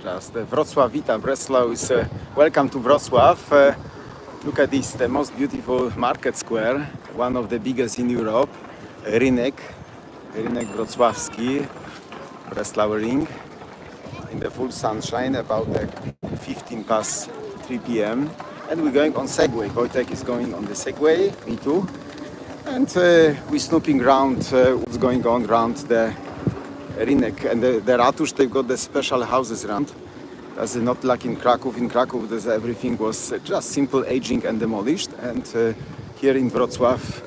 Just Wrocław, Breslau is welcome to Wrocław. Look at this, the most beautiful market square, one of the biggest in Europe. Rynek wrocławski, Breslau ring, in the full sunshine, about 15 past 3 p.m. And we're going on Segway. Wojtek is going on the Segway, me too. And we're snooping around what's going on around the Rynek and the Ratusz. They've got the special houses around. That's not like in Krakow. In Krakow, everything was just simple aging and demolished. And here in Wrocław,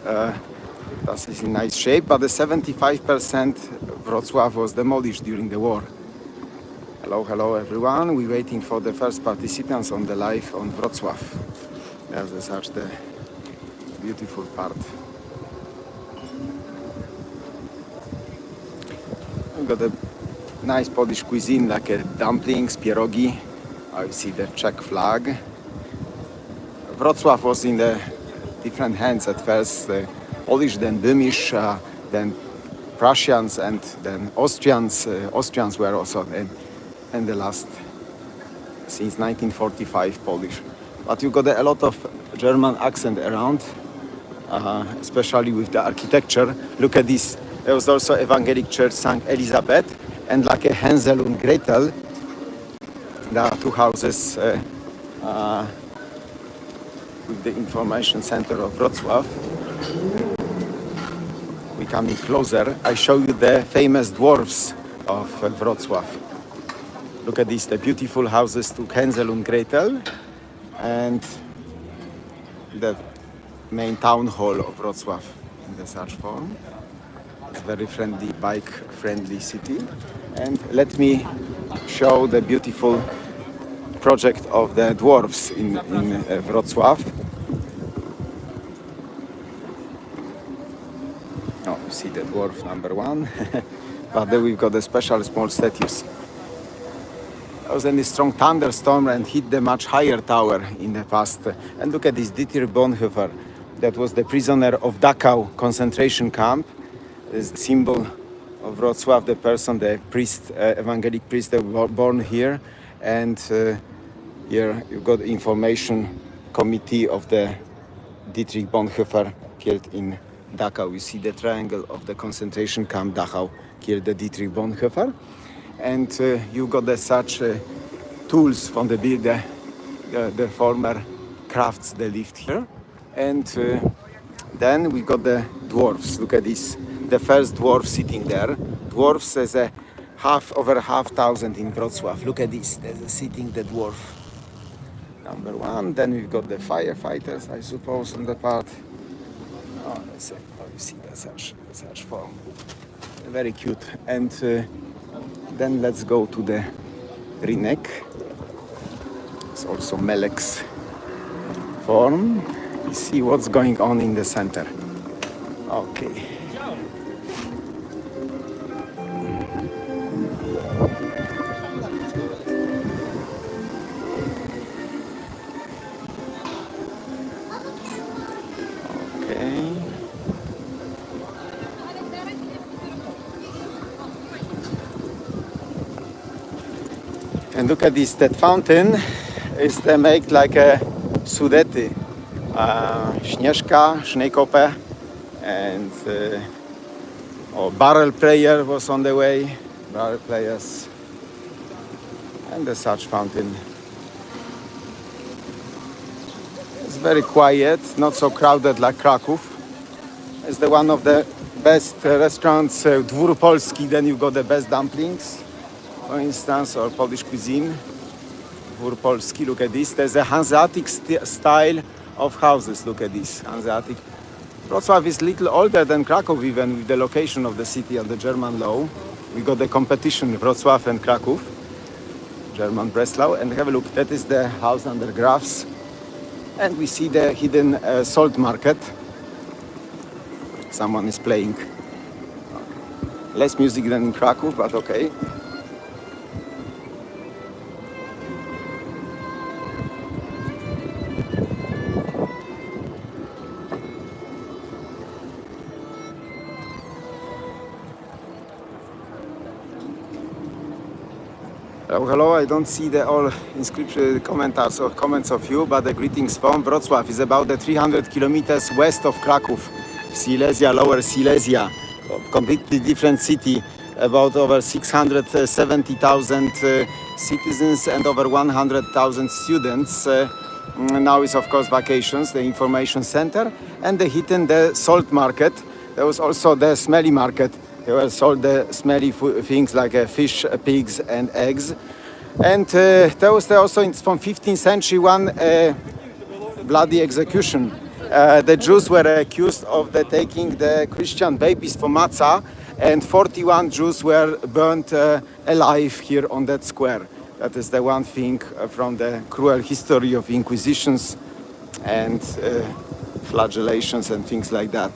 that is in nice shape. But the 75% Wrocław was demolished during the war. Hello everyone. We're waiting for the first participants on the live on Wrocław. That's such the beautiful part. We've got a nice Polish cuisine like dumplings, pierogi. I see the Czech flag. Wrocław was in the different hands at first. Polish, then Böhmisch, then Prussians, and then Austrians. Austrians were also in the last, since 1945, Polish. But you got a lot of German accent around, especially with the architecture. Look at this. There was also Evangelic Church St. Elizabeth and like a Hansel and Gretel. There are two houses with the information center of Wrocław. We're coming closer. I show you the famous dwarfs of Wrocław. Look at this, the beautiful houses to Hansel and Gretel and the main town hall of Wrocław in the such form. It's very friendly, bike-friendly city. And let me show the beautiful project of the dwarfs in Wrocław. Oh, you see the dwarf number one. But then we've got the special small statues. There was a strong thunderstorm and hit the much higher tower in the past. And look at this Dietrich Bonhoeffer. That was the prisoner of Dachau concentration camp. Is the symbol of Wrocław, the person, the priest, evangelic priest that was born here. And here you've got information committee of the Dietrich Bonhoeffer killed in Dachau. You see the triangle of the concentration camp Dachau killed the Dietrich Bonhoeffer. And you got the such tools from the former crafts that lived here. And then we got the dwarfs. Look at this. The first dwarf sitting there. Dwarfs is over 5,000 in Wrocław. Look at this. There's sitting the dwarf. Number one. Then we've got the firefighters, I suppose, on the part. Oh, you see the such form. Very cute. And then let's go to the Rynek. It's also Melek's form. You see what's going on in the center. Okay. And look at this, that fountain is made like a Sudety, Śnieżka, Schneekoppe, and barrel player was on the way, barrel players, and the such fountain. It's very quiet, not so crowded like Krakow. It's the one of the best restaurants, Dwór Polski, then you got the best dumplings, for instance, or Polish cuisine. Dwór Polski, look at this. There's a Hanseatic style of houses, look at this, Hanseatic. Wrocław is a little older than Krakow even with the location of the city and the German law. We got the competition, Wrocław and Krakow, German Breslau. And have a look, that is the house under Grafs. And we see the hidden salt market. Someone is playing. Less music than in Krakow, but okay. Hello, hello. I don't see the all inscription comments of you, but the greetings from Wrocław is about the 300 kilometers west of Krakow, Silesia, Lower Silesia, completely different city, about over 670,000 citizens and over 100,000 students. Now is of course vacations, the information center, and the hidden the salt market. There was also the smelly market. They were sold the smelly things like fish, pigs, and eggs. And there was also from 15th century one bloody execution. The Jews were accused of taking the Christian babies for matzah, and 41 Jews were burnt alive here on that square. That is the one thing from the cruel history of inquisitions and flagellations and things like that.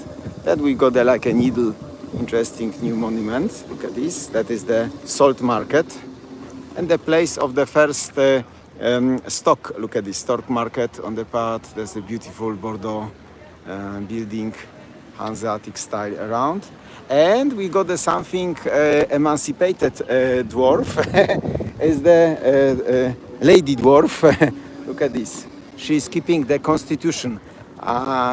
That we got like a needle. Interesting new monument. Look at this. That is the salt market and the place of the first stock. Look at this stock market on the part. There's a beautiful Bordeaux building, Hanseatic style around. And we got something emancipated dwarf. Is the lady dwarf. Look at this. She's keeping the constitution.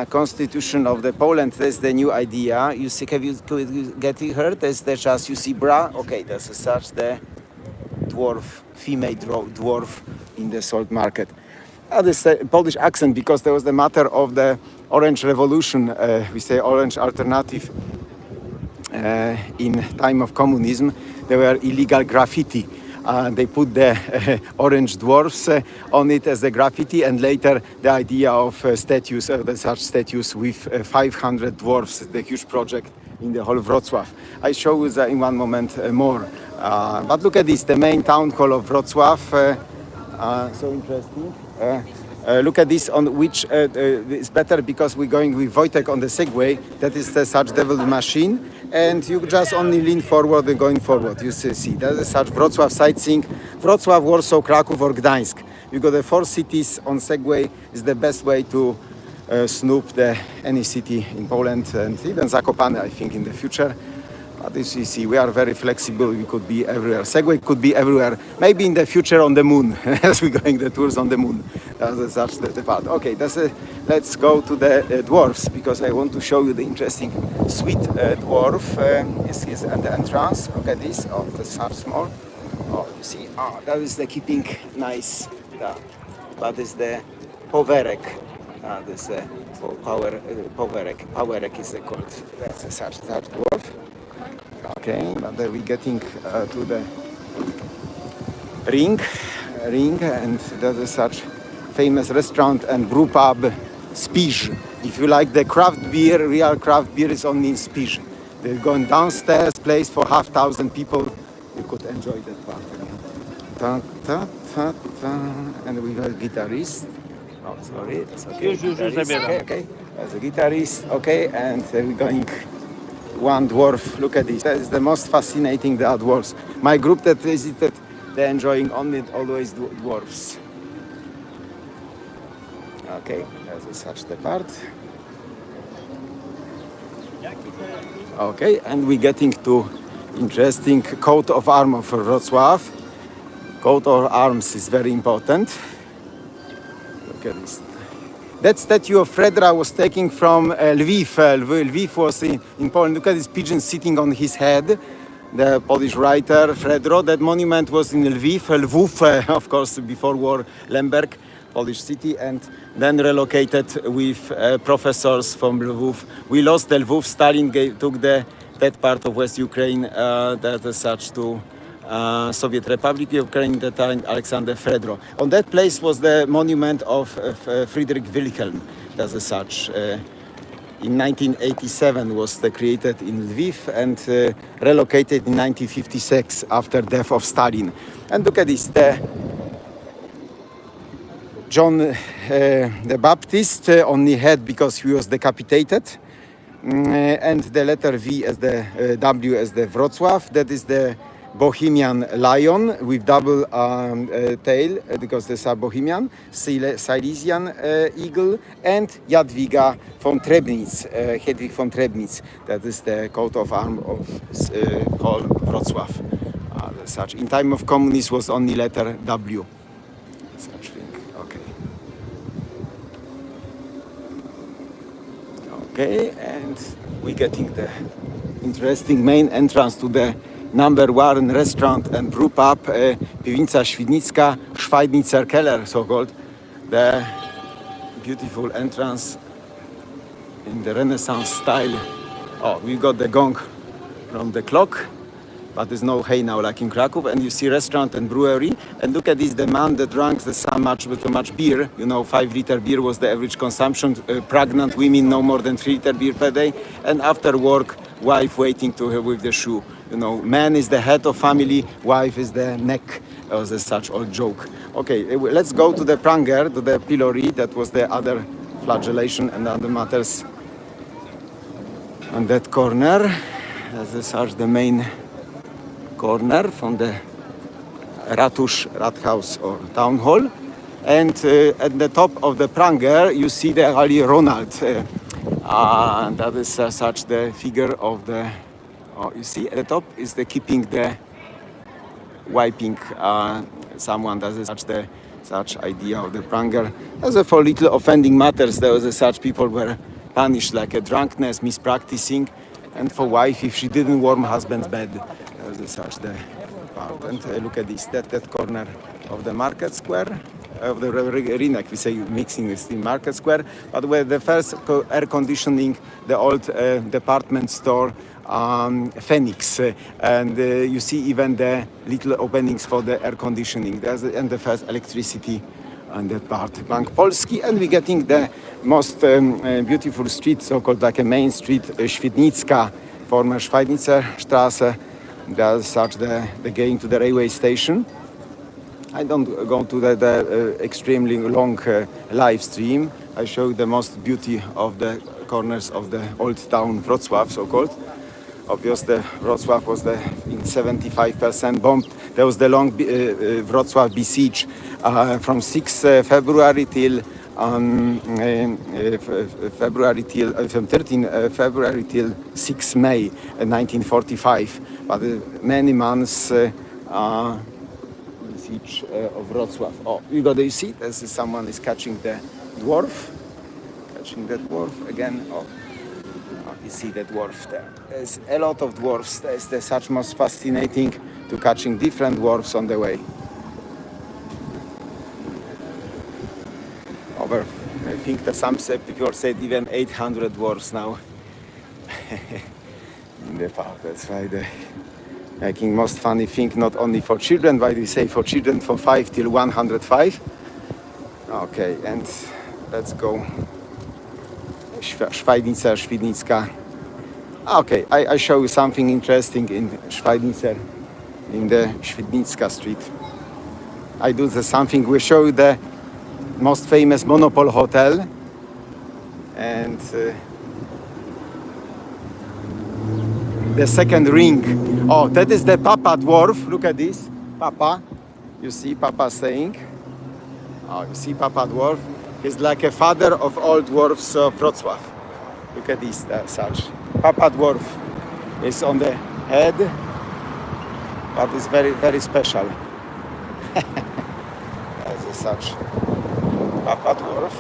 Constitution of the Poland. That's the new idea. You see, have you get it heard? That's the just you see bra. Okay, that's such the dwarf, female dwarf in the salt market. This Polish accent because there was the matter of the Orange Revolution. We say Orange Alternative. In time of communism, there were illegal graffiti. They put the orange dwarfs on it as the graffiti, and later the idea of statues, such statues with 500 dwarfs, the huge project in the whole of Wrocław. I show you that in one moment more. But look at this, the main town hall of Wrocław. So interesting. Look at this, on which it's better because we're going with Wojtek on the Segway. That is the such devil machine, and you just only lean forward and going forward. You see, that is such Wrocław sightseeing. Wrocław, Warsaw, Kraków, or Gdańsk. You got the 4 cities on Segway. Is the best way to snoop any city in Poland and even Zakopane, I think, in the future. But as you see, we are very flexible. We could be everywhere. Segway could be everywhere. Maybe in the future on the moon, as we're going the tours on the moon. That's such the part. Okay, let's go to the dwarfs because I want to show you the interesting sweet dwarf. Is at the entrance. Look at this. Oh, that's such small. Oh, you see. Oh, that is the keeping nice. That is the powerek. This powerek is called. That's a such dwarf. Okay, but then we're getting to the ring, and that is such famous restaurant and brew pub, Spisz. If you like the craft beer, real craft beer is only in Spisz. They're going downstairs, place for 500 people. You could enjoy that part. Ta, ta, ta, ta. And we have a guitarist. Oh, sorry, that's okay. Okay. As a guitarist, okay, and we're going. One dwarf, look at this. That is the most fascinating, the dwarfs. My group that visited, they're enjoying only always dwarfs. Okay, that's such the part. Okay, and we're getting to interesting coat of arms for Wrocław. Coat of arms is very important. Look at this. That statue of Fredra was taken from Lviv. Lviv was in Poland. Look at this pigeon sitting on his head. The Polish writer Fredro. That monument was in Lviv. Lwów, of course, before war, Lemberg, Polish city, and then relocated with professors from Lwów. We lost the Lwów. Stalin took that part of West Ukraine, that is such to Soviet Republic of Ukraine, that time Alexander Fredro. On that place was the monument of Friedrich Wilhelm, as such. In 1987 was created in Lviv and relocated in 1956 after death of Stalin. And look at this, the John the Baptist only had because he was decapitated. And the letter V as the W as the Wrocław. That is the Bohemian lion with double tail because these are Bohemian, Silesian eagle, and Jadwiga von Trebnitz, Hedwig von Trebnitz. That is the coat of arms of called Wrocław. such. In time of communism was only letter W. Such thing. Okay. Okay, and we're getting the interesting main entrance to the number one restaurant and brew pub, Piwnica Świdnicka, Schweidnitzer Keller, so called. The beautiful entrance in the Renaissance style. Oh, we got the gong from the clock, but there's no hay now like in Krakow. And you see restaurant and brewery. And look at this demand that drank so much beer. You know, 5-liter beer was the average consumption. Pregnant women no more than 3-liter beer per day. And after work, wife waiting to her with the shoe. You know, man is the head of family, wife is the neck. That was such old joke. Okay, let's go to the pranger, to the pillory. That was the other flagellation and other matters. On that corner, as such the main corner from the Rathaus or town hall. And at the top of the pranger, you see the Holy Ronald. That is such the figure of the. Oh, you see at the top is the keeping the wiping. Someone does such idea of the pranger. As for little offending matters, there was such people were punished like a drunkenness, mispracticing, and for wife if she didn't warm husband's bed. There was such the part. And look at this, that corner of the market square. Of the Rynek, we say mixing with the market square, but where the first air conditioning, the old department store, Phoenix, and you see even the little openings for the air conditioning. And the first electricity on that part. Bank Polski, and we're getting the most beautiful street, so-called like a main street, Świdnicka, former Schweidnitzer Straße. There's such the going to the railway station. I don't go to the extremely long live stream. I show the most beauty of the corners of the old town Wrocław, so-called. Obviously, Wrocław was in 75% bombed. There was the long Wrocław besiege from 6 February till from 13 February till 6 May 1945. But many months. Siege of Wrocław. Oh, you see, someone is catching the dwarf. Catching that dwarf again. Oh, you see the dwarf there. There's a lot of dwarfs. There's such most fascinating to catching different dwarfs on the way. Over, I think that some people said even 800 dwarfs now in the park. That's why the making most funny thing, not only for children, why do we say for children from 5 till 105? Okay, and let's go. Schweidnitzer, Świdnicka. Okay, I show you something interesting in Schweidnitzer, in the Świdnicka street. I do something, we show you the most famous MONOPOL hotel. And the second ring. Oh, that is the Papa dwarf. Look at this. Papa. You see Papa saying. Oh, you see Papa dwarf. He's like a father of all dwarfs of Wrocław. Look at this, such. Papa dwarf is on the head, but it's very, very special. As such. Papa dwarf.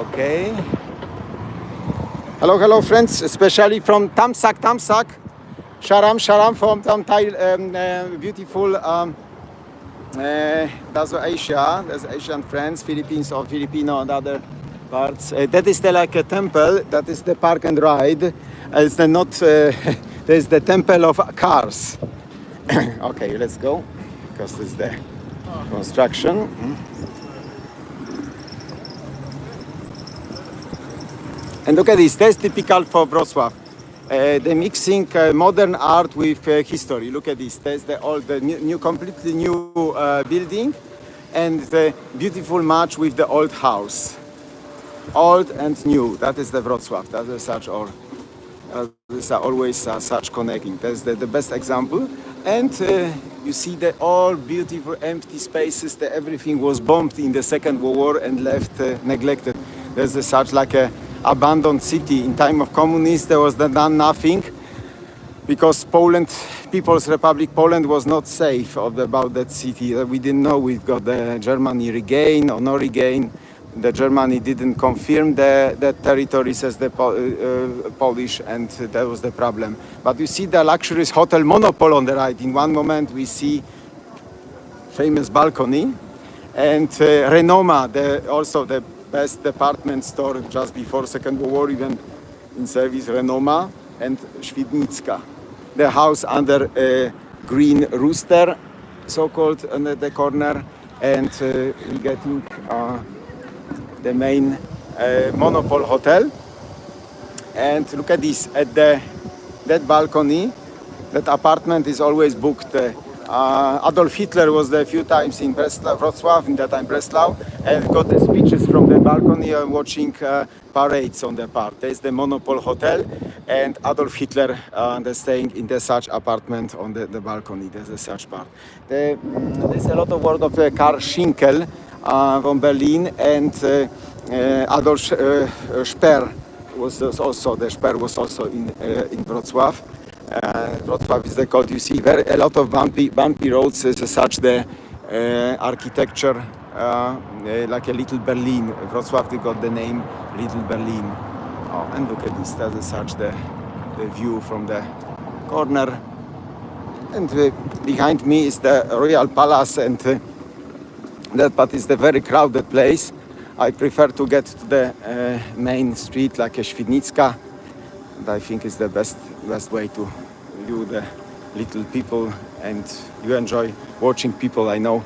Okay. Hello friends, especially from Tamsak. Sharam from beautiful that's Asia. There's Asian friends, Philippines or Filipino and other parts. That is like a temple. That is the park and ride. It's not. There's the temple of cars. Okay, let's go because this is the construction. And look at this. That's typical for Wrocław. The mixing modern art with history. Look at this. There's the new, completely new building, and the beautiful match with the old house. Old and new. That is the Wrocław. That is such, or these are always such connecting. That's the best example. And you see the all beautiful empty spaces. Everything was bombed in the Second World War and left neglected. There's such like a abandoned city. In time of communists, there was done nothing because Poland, People's Republic Poland was not safe about that city. We didn't know we've got the Germany regain or no regain. The Germany didn't confirm the territories as the Polish, and that was the problem. But you see the luxurious hotel Monopol on the right. In one moment we see famous balcony, and Renoma, also the best department store just before Second World War, even in service, Renoma and Świdnicka. The house under Green Rooster, so-called, on the corner, and we getting the main Monopol hotel. And look at this, at that balcony, that apartment is always booked. Adolf Hitler was there a few times in Wrocław, in that time Breslau, and got the speeches from the balcony watching parades on the park. There's the Monopol Hotel, and Adolf Hitler they're staying in the such apartment on the balcony. There's a such part. There's a lot of word of Karl Schinkel from Berlin, and Adolf Speer was also, the Speer was also in Wrocław. Wrocław is the code. You see a lot of bumpy roads, as such the architecture like a little Berlin. Wrocław, they got the name Little Berlin. Oh, and look at this, that's such the view from the corner. And behind me is the Royal Palace, and that part is the very crowded place. I prefer to get to the main street like a Świdnicka. And I think it's the best way to view the little people, and you enjoy watching people. I know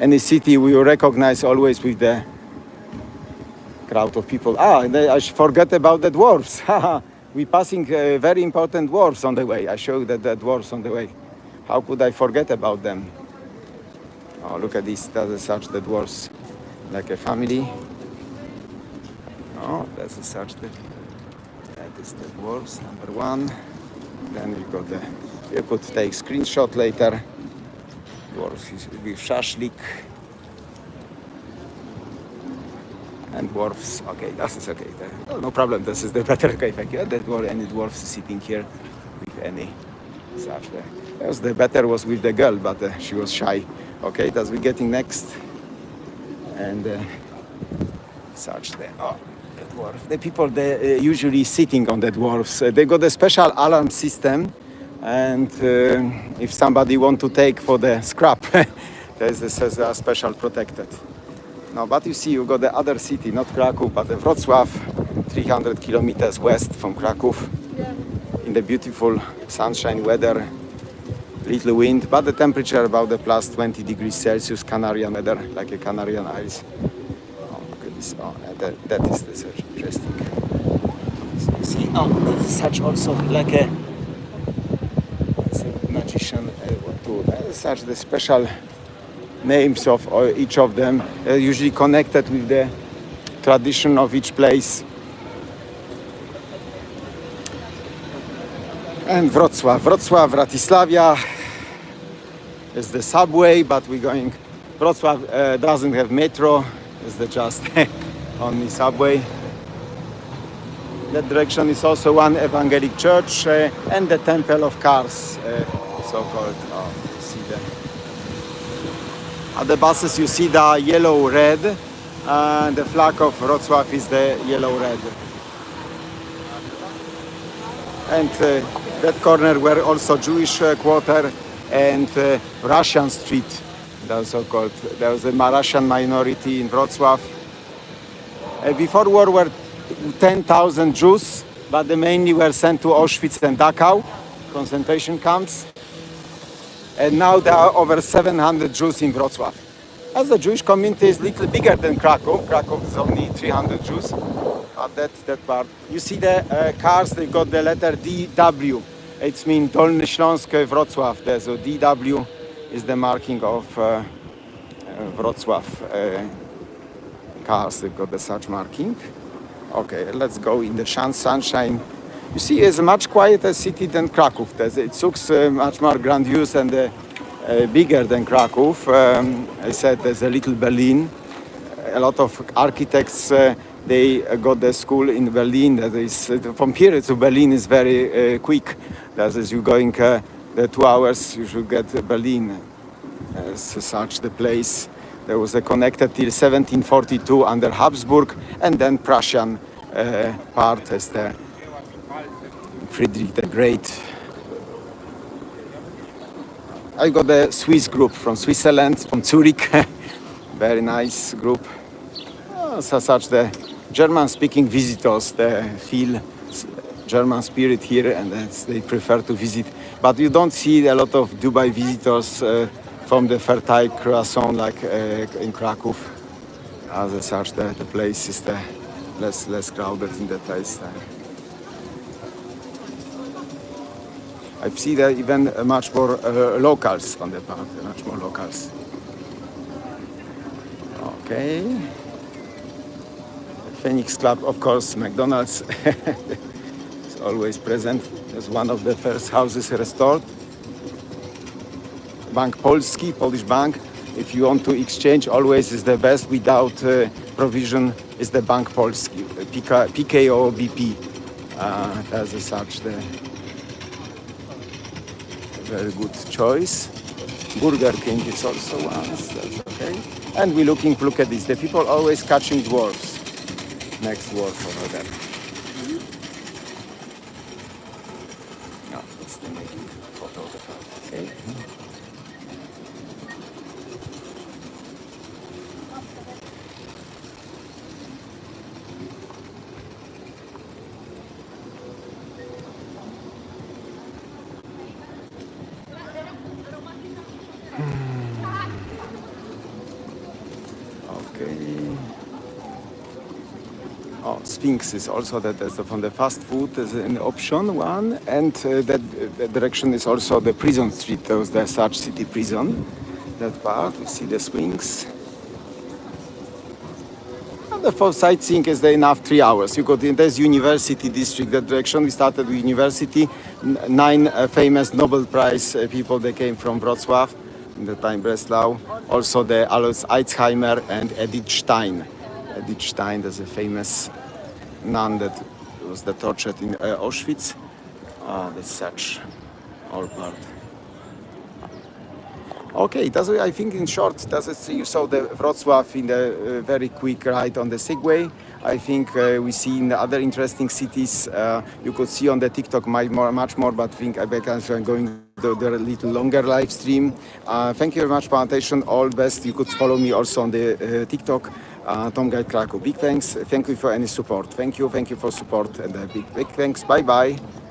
any city we recognize always with the crowd of people. And I forget about the dwarfs. We passing very important dwarfs on the way. I show you the dwarfs on the way. How could I forget about them? Oh, look at this. That's such the dwarfs, like a family. Oh, that's such the. That is the dwarfs, number one. Then we got the. You could take screenshot later. Dwarfs with shashlik. And dwarfs. Okay, that is okay. No problem. This is the better. Okay, thank you. That were any dwarfs sitting here with any such. The better was with the girl, but she was shy. Okay, that's we getting next. And such the. Oh. The people, they usually sitting on the dwarfs. They got a special alarm system, and if somebody want to take for the scrap, there's a special protected. No, but you see, you got the other city, not Krakow, but the Wrocław, 300 kilometers west from Krakow, in the beautiful sunshine weather, little wind, but the temperature about the plus 20 degrees Celsius, Canarian weather, like a Canarian ice. Oh, that is the such interesting. So you see, this is such also like a magician. Such the special names of each of them, usually connected with the tradition of each place. And Wrocław, Wrocław, is the subway, but we're going. Wrocław doesn't have metro. Is the just only subway. That direction is also one evangelic church and the temple of cars, so-called. You see the. At the buses you see the yellow-red. The flag of Wrocław is the yellow-red. And that corner were also Jewish quarter and Russian street. Also called. There was a Russian minority in Wrocław. Before war were 10,000 Jews, but they mainly were sent to Auschwitz and Dachau, concentration camps. And now there are over 700 Jews in Wrocław. As the Jewish community is a little bigger than Krakow. Krakow is only 300 Jews. But that part. You see the cars, they got the letter DW. It means Dolny Śląsk Wrocław. So DW is the marking of Wrocław cars. They've got the such marking. Okay, let's go in the sunshine. You see, it's a much quieter city than Krakow. It looks much more grandiose and bigger than Krakow. I said there's a little Berlin. A lot of architects they got the school in Berlin. That is from here to Berlin is very quick. That is, you going the 2 hours, you should get Berlin. As such, the place there was connected till 1742 under Habsburg, and then Prussian part as the Friedrich the Great. I got a Swiss group from Switzerland, from Zurich. Very nice group. So such the German-speaking visitors, they feel German spirit here, and they prefer to visit. But you don't see a lot of Dubai visitors from the fertile croissant like in Krakow. As such, the place is the less crowded in the place. I see there even much more locals on the part, much more locals. Okay. Phoenix Club, of course, McDonald's is always present. It's one of the first houses restored. Bank Polski, Polish bank. If you want to exchange, always is the best without provision is the Bank Polski, PKO BP. As such, the very good choice. Burger King is also one, that's okay. And look at this. The people always catching dwarfs. Next dwarf over there. No, it's the making photo of the park. Okay. Oh, Sphinx is also that's from the fast food is an option one, and that direction is also the prison street. Those the such city prison. That part you see the Sphinx. And the for sightseeing is there enough 3 hours. You got in this university district. That direction we started with university. 9 famous Nobel Prize people they came from Wrocław in the time Breslau. Also the Alois Alzheimer and Edith Stein. Edith Stein, there's a famous nun that was tortured in Auschwitz. That's such all part. Okay, that's I think in short, you saw the Wrocław in the very quick ride on the Segway. I think we see in the other interesting cities. You could see on the TikTok much more, but I think I'm going to do a little longer live stream. Thank you very much for attention. All best. You could follow me also on the TikTok. Tom Guide Krakow. Big thanks. Thank you for any support. Thank you for support and big thanks. Bye bye.